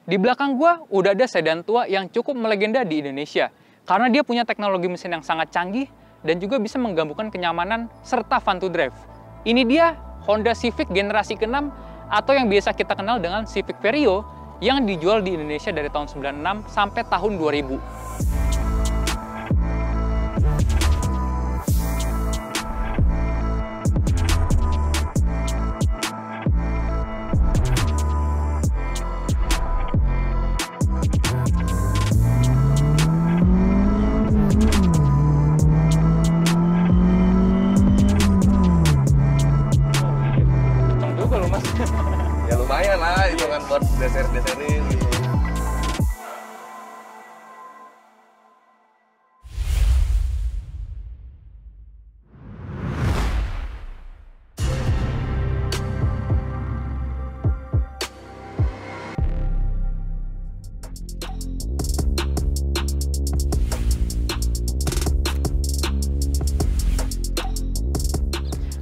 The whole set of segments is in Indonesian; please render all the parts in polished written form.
Di belakang gua udah ada sedan tua yang cukup melegenda di Indonesia karena dia punya teknologi mesin yang sangat canggih dan juga bisa menggabungkan kenyamanan serta fun to drive. Ini dia Honda Civic generasi ke-6 atau yang biasa kita kenal dengan Civic Vario yang dijual di Indonesia dari tahun 96 sampai tahun 2000. Ya lumayan lah, itu kan buat deser-deserin gitu.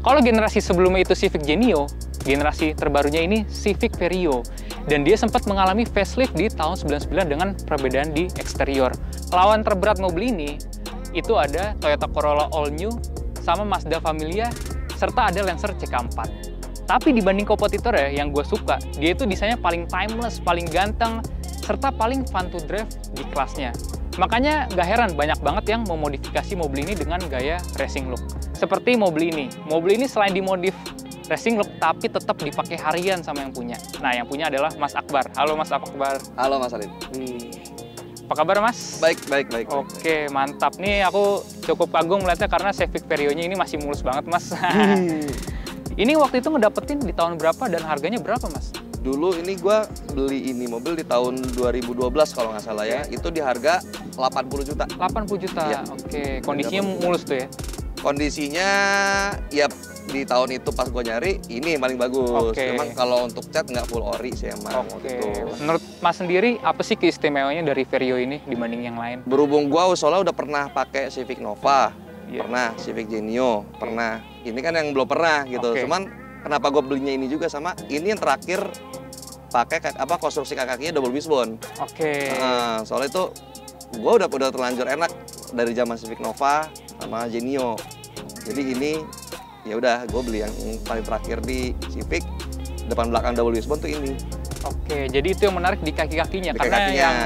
Kalau generasi sebelumnya itu Civic Genio, generasi terbarunya ini Civic Vario. Dan dia sempat mengalami facelift di tahun 99 dengan perbedaan di eksterior. Lawan terberat mobil ini, itu ada Toyota Corolla All New, sama Mazda Familia, serta ada Lancer CK4. Tapi dibanding kompetitor ya, yang gue suka, dia itu desainnya paling timeless, paling ganteng, serta paling fun to drive di kelasnya. Makanya gak heran banyak banget yang memodifikasi mobil ini dengan gaya racing look. Seperti mobil ini. Mobil ini selain dimodif racing look, tapi tetap dipakai harian sama yang punya. Nah, yang punya adalah Mas Akbar. Halo Mas Akbar. Halo Mas Alin. Apa kabar Mas? Baik. Oke, mantap. Nih aku cukup kagum melihatnya karena Civic Vario-nya ini masih mulus banget Mas. Ini waktu itu ngedapetin di tahun berapa dan harganya berapa Mas? Dulu ini gua beli ini mobil di tahun 2012 kalau nggak salah ya. Itu di harga 80 juta. 80 juta, ya. Oke. Kondisinya mulus tuh ya? Kondisinya ya di tahun itu pas gue nyari ini yang paling bagus. Memang kalau untuk cat nggak full ori sih emang. Gitu. Menurut Mas sendiri apa sih keistimewanya dari Vario ini dibanding yang lain? Berhubung gue soalnya udah pernah pakai Civic Nova, pernah Civic Genio, pernah. Ini kan yang belum pernah gitu. Cuman kenapa gue belinya ini juga sama ini yang terakhir pakai konstruksi kakinya double wishbone. Soalnya itu gue udah terlanjur enak dari zaman Civic Nova sama Genio. Jadi ini ya udah gue beli yang paling terakhir di Civic, depan belakang double wishbone tuh ini. Jadi itu yang menarik di kaki-kakinya karena yang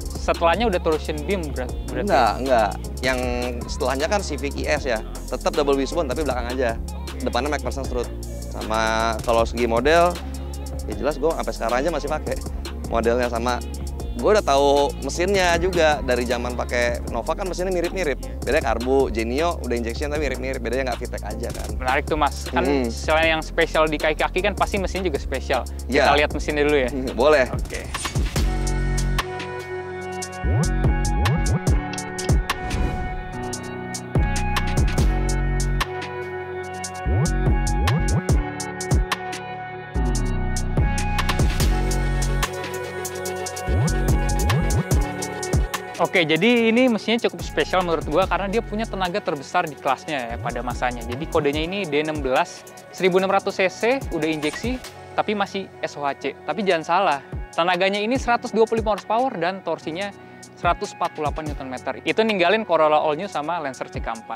setelahnya udah torsion beam berarti. Enggak. Yang setelahnya kan Civic ES ya, tetap double wishbone tapi belakang aja. Depannya McPherson strut. Sama kalau segi model ya jelas gue sampai sekarang aja masih pakai modelnya. Sama gue udah tahu mesinnya juga dari zaman pakai Nova kan mesinnya mirip-mirip. Bedanya karbu, Genio udah injection tapi mirip-mirip. Bedanya nggak VTEC aja kan. Menarik tuh Mas. Kan selain yang spesial di kaki-kaki kan pasti mesin juga spesial. Kita lihat mesinnya dulu ya. Boleh. Oke, jadi ini mesinnya cukup spesial menurut gua karena dia punya tenaga terbesar di kelasnya ya pada masanya. Jadi kodenya ini D16 1600 cc, udah injeksi, tapi masih SOHC. Tapi jangan salah, tenaganya ini 125 horsepower dan torsinya 148 Nm. Itu ninggalin Corolla All New sama Lancer CK4.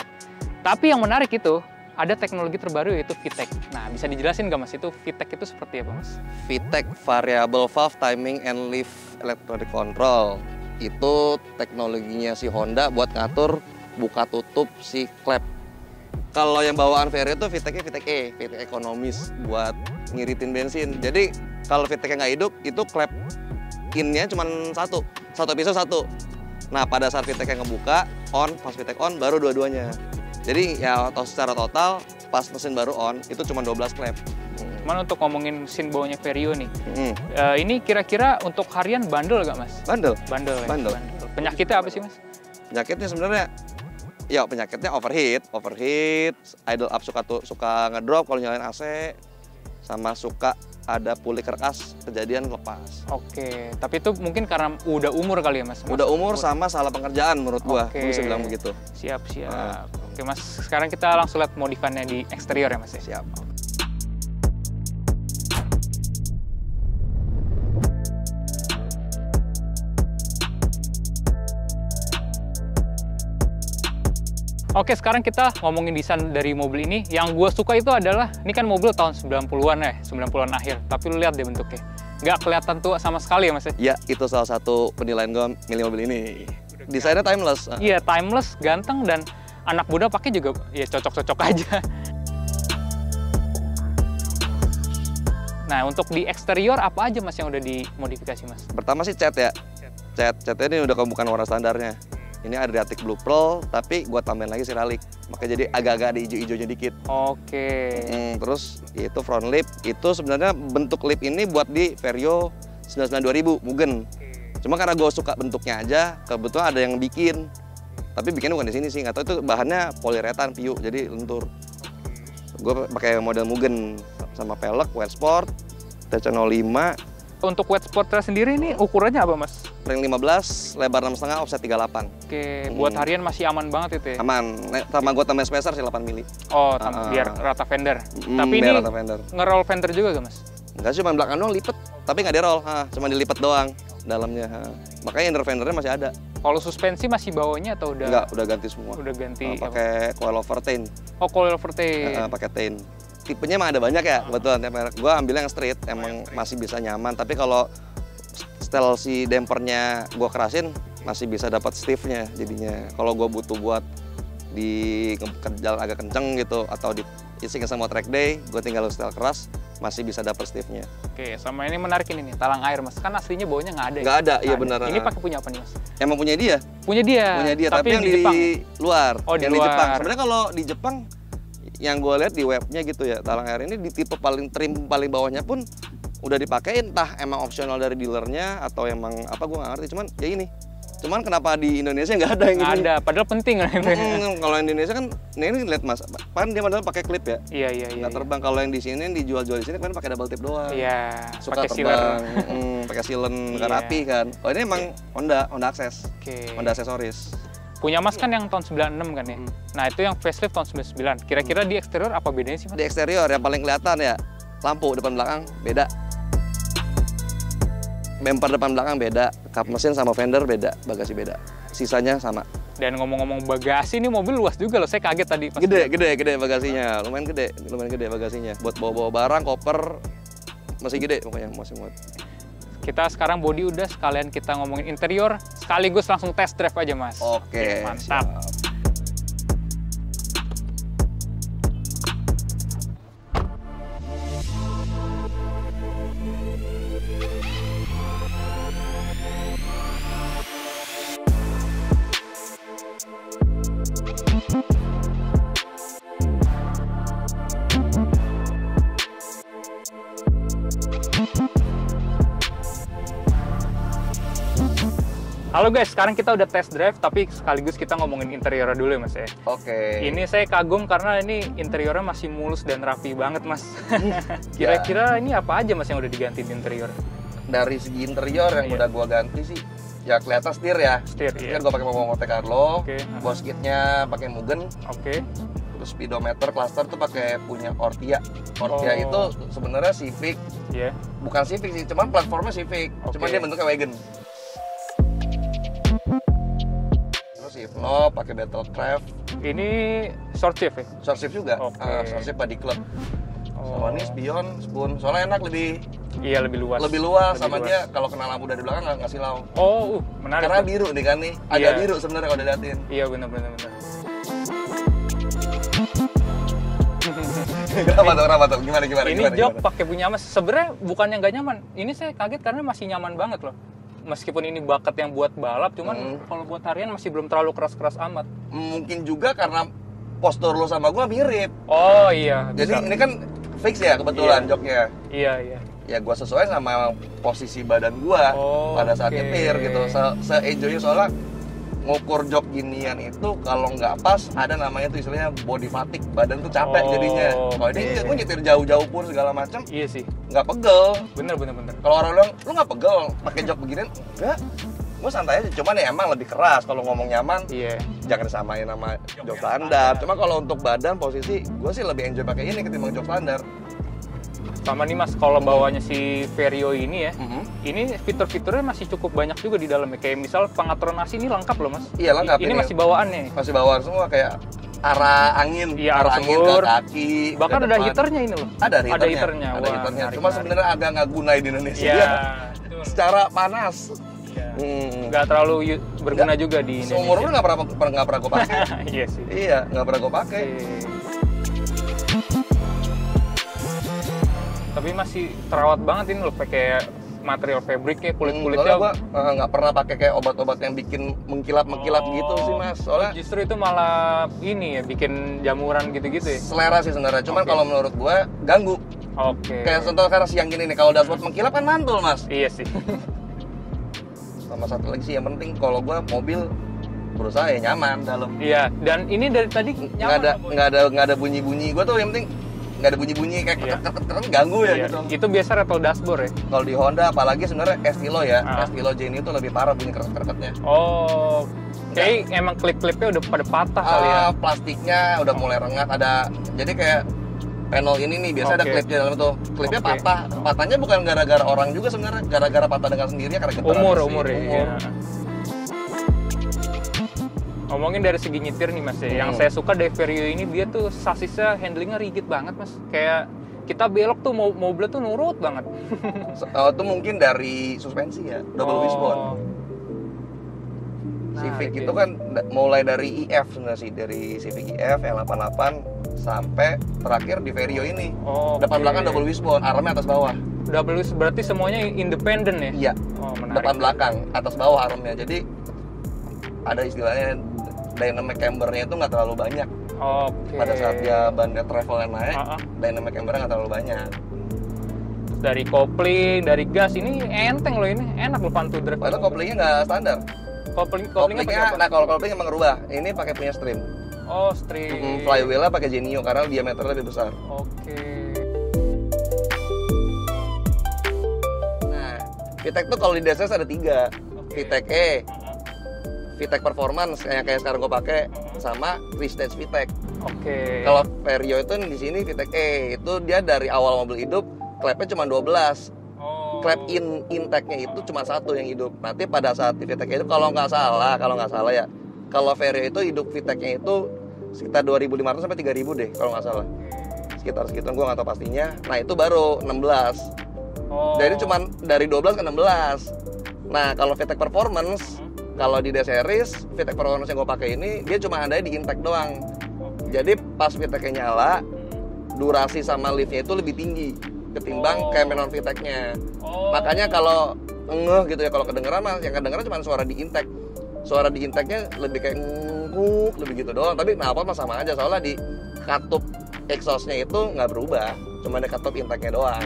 Tapi yang menarik itu, ada teknologi terbaru yaitu VTEC. Nah, bisa dijelasin nggak Mas, itu VTEC itu seperti apa Mas? VTEC, Variable Valve Timing and Leaf Electronic Control. Itu teknologinya si Honda buat ngatur buka tutup si klep. Kalau yang bawaan Vario itu VTEC-nya VTEC E, VTEC ekonomis buat ngiritin bensin. Jadi kalau VTEC-nya nggak hidup, itu klep in-nya cuma satu episode satu. Nah pada saat VTEC-nya ngebuka, on, pas VTEC on, baru dua-duanya. Jadi ya secara total pas mesin baru on, itu cuma 12 klep. Cuman untuk ngomongin mesin bawahnya Vario nih, ini kira-kira untuk harian bandel nggak Mas? Bandel. Bandel. Penyakitnya apa sih Mas? Penyakitnya sebenarnya, ya penyakitnya overheat, idle up suka ngedrop kalau nyalain AC, sama suka ada puli kerkas kejadian lepas. Tapi itu mungkin karena udah umur kali ya Mas? Udah umur sama salah pengerjaan menurut gua, gua bisa bilang begitu. Siap. Oke Mas, sekarang kita langsung lihat modifannya di eksterior ya Mas? Siap. Oke, sekarang kita ngomongin desain dari mobil ini. Yang gue suka itu adalah, ini kan mobil tahun 90-an ya, 90-an akhir. Tapi lu lihat deh bentuknya. Nggak kelihatan tua sama sekali ya, Mas? Ya, itu salah satu penilaian gue milih mobil ini. Desainnya timeless. Iya, timeless, ganteng, dan anak muda pakai juga ya cocok-cocok aja. Nah, untuk di eksterior apa aja, Mas, yang udah dimodifikasi, Mas? Pertama sih cat ya. Catnya ini udah bukan warna standarnya. Ini Adriatic Blue Pearl, tapi gue tambahin lagi Ceralic. Makanya jadi agak-agak ada hijau-hijaunya dikit. Oke. Terus itu front lip. Itu sebenarnya bentuk lip ini buat di Vario 99 2000 Mugen. Cuma karena gue suka bentuknya aja, kebetulan ada yang bikin. Tapi bikinnya bukan di sini sih, nggak tahu itu bahannya poliuretan PU, jadi lentur. Gue pakai model Mugen sama pelek, wet sport, TC05. Untuk wet sportnya sendiri ini ukurannya apa, Mas? Ring 15, lebar 6,5, offset 38. Oke, buat harian masih aman banget itu ya? Aman, sama gue tambah spacer sih 8 mili. Oh, biar rata fender. Tapi ini rata fender. nge-roll fender juga gak, Mas? Enggak sih, cuma belakang doang lipet, tapi nggak di-roll, cuma dilipet doang dalamnya. Makanya inner fendernya masih ada. Kalau suspensi masih bawahnya atau udah? Enggak, udah ganti semua. Udah ganti. Pakai coilover tain. Oh, coilover tain. Pakai tain. Tipenya emang ada banyak ya, kebetulan. Gue ambil yang straight, emang masih bisa nyaman. Tapi kalau setel si dampernya gue kerasin, masih bisa dapat stiffnya jadinya. Kalau gue butuh buat di jalan agak kenceng gitu, atau di ising sama track day, gue tinggal setel keras, masih bisa dapat stiffnya. Oke, sama ini menarik ini nih, talang air, Mas. Kan aslinya bawahnya nggak ada. Nggak ada, iya Nah, benar. Ini pakai punya apa nih, Mas? Emang punya dia? Punya dia. Punya dia, tapi yang di Jepang. luar. Oh, yang di di Jepang. luar. Sebenarnya kalau di Jepang, yang gue lihat di webnya gitu ya, talang air ini di tipe trim paling bawahnya pun udah dipakai, entah emang opsional dari dealernya atau emang apa, gue nggak ngerti. Cuman ya ini. Cuman kenapa di Indonesia nggak ada yang Nggak ini? ada, padahal penting kan. Kalau yang di Indonesia kan, nah ini lihat Mas, kan dia padahal pakai klip ya. Iya. Nggak terbang. Kalau yang di sini dijual-jual di sini kan pakai double tip doang. Iya. Suka pakai terbang, pakai silen, nggak Iya. rapi kan. Oh ini emang Honda Access, Oke. Honda aksesoris. Punya Mas kan yang tahun 96 kan ya? Nah, itu yang facelift tahun 99. Kira-kira di eksterior apa bedanya sih, Mas? Di eksterior yang paling kelihatan ya, lampu depan belakang beda. Bumper depan belakang beda, kap mesin sama fender beda, bagasi beda. Sisanya sama. Dan ngomong-ngomong bagasi, ini mobil luas juga loh. Saya kaget tadi pas Gede bagasinya, lumayan gede bagasinya. Buat bawa-bawa barang, koper, masih gede pokoknya, masih muat. Kita sekarang body udah, sekalian kita ngomongin interior, sekaligus langsung test drive aja, Mas. Oke, mantap. siap. Halo guys, sekarang kita udah test drive, tapi sekaligus kita ngomongin interiornya dulu ya, Mas ya. Oke. Ini saya kagum karena ini interiornya masih mulus dan rapi banget, Mas. Kira-kira ini apa aja, Mas, yang udah diganti di interior? Dari segi interior yang udah gua ganti sih, ya kelihatan setir ya. Setir, iya. Kan gua pakai Monte Carlo, Oke. bos kitnya pakai Mugen, Oke. terus speedometer cluster tuh pakai punya Ortia. Ortia Oh. itu sebenarnya Civic, Iya. bukan Civic sih, cuman platformnya Civic, Oke. cuman dia bentuknya wagon. Terus Ivno pakai Battlecraft, Ini short shift ya? short shift juga, Oke. short shift body club. Oh. Sama ini spion, spoon, soalnya enak lebih Iya, lebih luas. sama dia kalau kena lampu dari belakang nggak silau. Oh, menarik. Karena tuh. biru nih kan nih, agak Iya. biru sebenarnya kalau diliatin. Iya, benar. Kenapa tuh? Gimana? Ini jok pakai punya Mas. Sebenarnya bukannya nggak nyaman. Ini saya kaget karena masih nyaman banget loh. Meskipun ini bakat yang buat balap, cuman kalau buat harian masih belum terlalu keras-keras amat. Mungkin juga karena postur lo sama gua mirip. Oh iya. Jadi bisa. ini kan fix ya kebetulan Iya. joknya. Iya. Ya gua sesuai sama posisi badan gua Oh, pada saat oke. nyetir gitu. Se-enjoy soalnya ngukur jok ginian itu kalau nggak pas ada namanya tuh istilahnya body fatigue, badan tuh capek Oh, jadinya. Kalau ini oke. enggak, gua nyetir jauh-jauh pun segala macam Iya sih. nggak pegel. Bener. Kalau orang bilang lu nggak pegel pakai jok beginian, enggak. Gue santai aja, cuman ya emang lebih keras kalau ngomong nyaman. Iya. Jangan disamain sama jok standar. Cuma kalau untuk badan posisi, gue sih lebih enjoy pakai ini ketimbang jok standar. Sama nih Mas, kalau bawahnya si Vario ini ya, ini fitur-fiturnya masih cukup banyak juga di dalamnya. Kayak misal pengaturan AC ini lengkap loh Mas. Iya, lengkap Ini ini. masih bawaannya. Masih bawaan semua kayak arah angin, Iya, arah angin ke sembur. kaki. Bahkan ke ada depan. heaternya ini loh. Ada heaternya. Ada heaternya. Ada Wah, heaternya. menarik, Cuma menarik. sebenarnya agak nggak guna di Indonesia. Iya. betul. Secara panas. Iya. Nggak terlalu berguna juga di Indonesia. Seumur gue nggak pernah gue pakai. Iya sih. Iya, nggak pernah gue pakai. Tapi masih terawat banget ini loh, pakai material fabriknya, Soalnya kulit-kulitnya. gue nggak pernah pakai kayak obat-obat yang bikin mengkilap-mengkilap gitu sih mas. Soalnya Justru itu malah ini ya, bikin jamuran gitu-gitu ya. selera sih sebenarnya. Cuman Oke. kalau menurut gue ganggu. Oke. Kayak contoh karena siang gini nih, kalau dashboard mengkilap kan mantul mas. Iya sih. Sama satu lagi sih yang penting kalau gue mobil berusaha ya nyaman dalam. Iya, dan ini dari tadi Nggak ada bunyi-bunyi. Gue tuh yang penting nggak ada bunyi-bunyi kayak Iya. ketek ganggu ya Iya, gitu. itu biasa rattle dashboard ya. Kalau di Honda apalagi sebenarnya Estilo ya, Ah. Estilo Genie itu lebih parah bunyi kereket-kereketnya. Oh, kayak emang klip-klipnya udah pada patah kali ya. Plastiknya udah mulai rengat, ada jadi kayak panel ini nih biasa ada Oke. klipnya dalam itu. Klipnya Oke. patah. Patahnya bukan gara-gara orang juga sebenarnya, gara-gara patah dengan sendirinya karena getaran mesin. Umur ya. Iya. Ngomongin dari segi nyetir nih mas ya, yang saya suka dari Vario ini dia tuh sasisnya handlingnya rigid banget mas. Kayak kita belok tuh mobilnya tuh nurut banget. Itu mungkin dari suspensi ya, double wishbone. Nah, Civic itu kan mulai dari IF sebenarnya sih, dari Civic IF yang 88 sampai terakhir di Vario ini. Oh, Depan belakang double wishbone, armnya atas bawah. double berarti semuanya independen ya? Iya. Oh, menarik. Depan belakang, atas bawah armnya. Jadi ada istilahnya dynamic cambernya itu nggak terlalu banyak. Oke. Pada saat dia bandnya travelnya naik, Ah, ah. dynamic cambernya nggak terlalu banyak. Dari kopling, dari gas ini enteng loh, ini enak loh fun to drive. Padahal koplingnya nggak standar. Koplingnya Koplingnya, pakai apa? nah kalau kopling emang ngerubah. Ini pakai punya stream. Oh, strip. Flywheelnya pakai Genio karena diameternya lebih besar. Oke. Nah, VTEC tuh kalau di DSS ada 3. VTEC E, VTEC Performance kayak sekarang gue pakai, sama 3-stage VTEC. Oke. Kalau Vario itu di sini VTEC E, itu dia dari awal mobil hidup klepnya cuma 12. Oh. Klep intake-nya itu cuma 1 yang hidup. Nanti pada saat di VTEC itu kalau nggak salah ya, kalau Vario itu hidup VTEC-nya itu sekitar 2.500 sampai 3.000 deh kalau nggak salah. Sekitar gue nggak tahu pastinya. Nah itu baru 16. Oh. Jadi cuma dari 12 ke 16. Nah kalau VTEC Performance, kalau di D-Series, VTEC Performance yang gue pakai ini, dia cuma ada di intake doang. Jadi pas VTEC-nya nyala, durasi sama liftnya itu lebih tinggi ketimbang kayak non VTEC-nya. Oh. Makanya kalau ngeh gitu ya, kalau kedengeran mah yang kedengeran cuma suara di intake. Suara di intake-nya lebih kayak nguk, lebih gitu doang. Tapi knalpot mah sama aja, soalnya di katup exhaust-nya itu nggak berubah, cuma di katup intake-nya doang.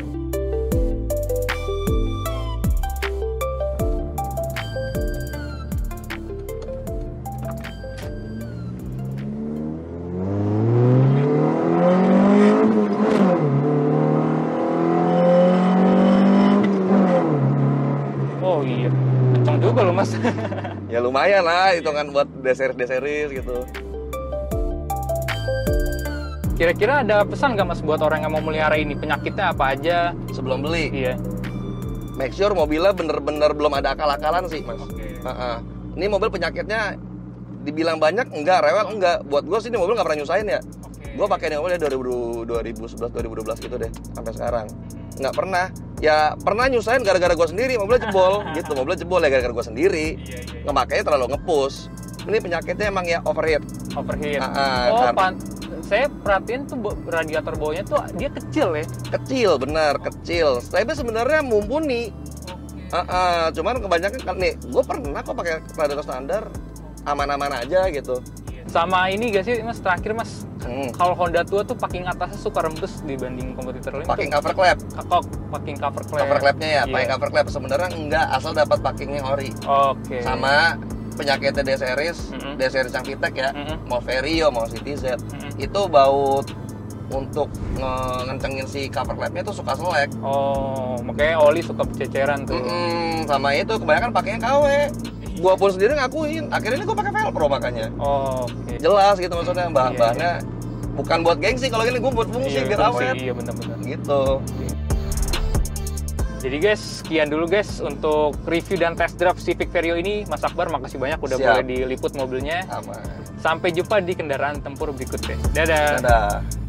Oh iya. Kenceng juga loh mas. Ya lumayan lah, hitungan buat D-Series gitu. Kira-kira ada pesan nggak mas buat orang yang mau melihara ini? Penyakitnya apa aja? Sebelum beli, Iya. make sure mobilnya bener-bener belum ada akal-akalan sih mas. Oke. Ini mobil penyakitnya dibilang banyak, enggak, rewel enggak. Buat gue sih ini mobil nggak pernah nyusahin ya. Gue pakai ini mobil dari 2011, 2012 gitu deh, sampai sekarang. Nggak pernah. Ya pernah nyusahin gara-gara gue sendiri, mobilnya jebol gitu. Mobilnya jebol ya gara-gara gue sendiri. Iya. Ngemakainya terlalu nge-push. Ini penyakitnya emang ya overheat. Overheat. Ah, Saya perhatiin tuh radiator bawahnya tuh dia kecil ya. Kecil, benar, kecil. Tapi sebenarnya mumpuni. Cuman kebanyakan kan nih, gue pernah kok pakai radiator standar, aman-aman aja gitu. Sama ini gak sih mas, terakhir mas, Hmm. kalau Honda tua tuh packing atasnya suka rembes dibanding kompetitor lain. Packing tuh, cover clap, packing cover clap. cover clapnya ya, Iya. packing cover clap sebenarnya enggak, asal dapat packingnya ori. Oke. Sama penyakitnya D-Series, Mm-mm. D-Series yang VTEC ya, Mm-mm. mau Vario, mau CTZ, Mm-mm. itu baut untuk ngencengin si cover clapnya tuh suka selek. Oh, makanya oli suka ceceran tuh. Sama itu kebanyakan pakainya KW. Gua pun sendiri ngakuin, akhirnya ini gua pakai Velcro makanya. Oh, oke. Jelas gitu maksudnya, Iya, bahannya bukan buat gengsi, kalau ini gua buat fungsi biar bener sih, awet. Iya benar-benar. Gitu. Jadi guys, sekian dulu guys untuk review dan test drive Civic Vario ini. Mas Akbar, makasih banyak udah Siap. boleh diliput mobilnya. Aman. Sampai jumpa di kendaraan tempur berikutnya. Dadah. Dadah.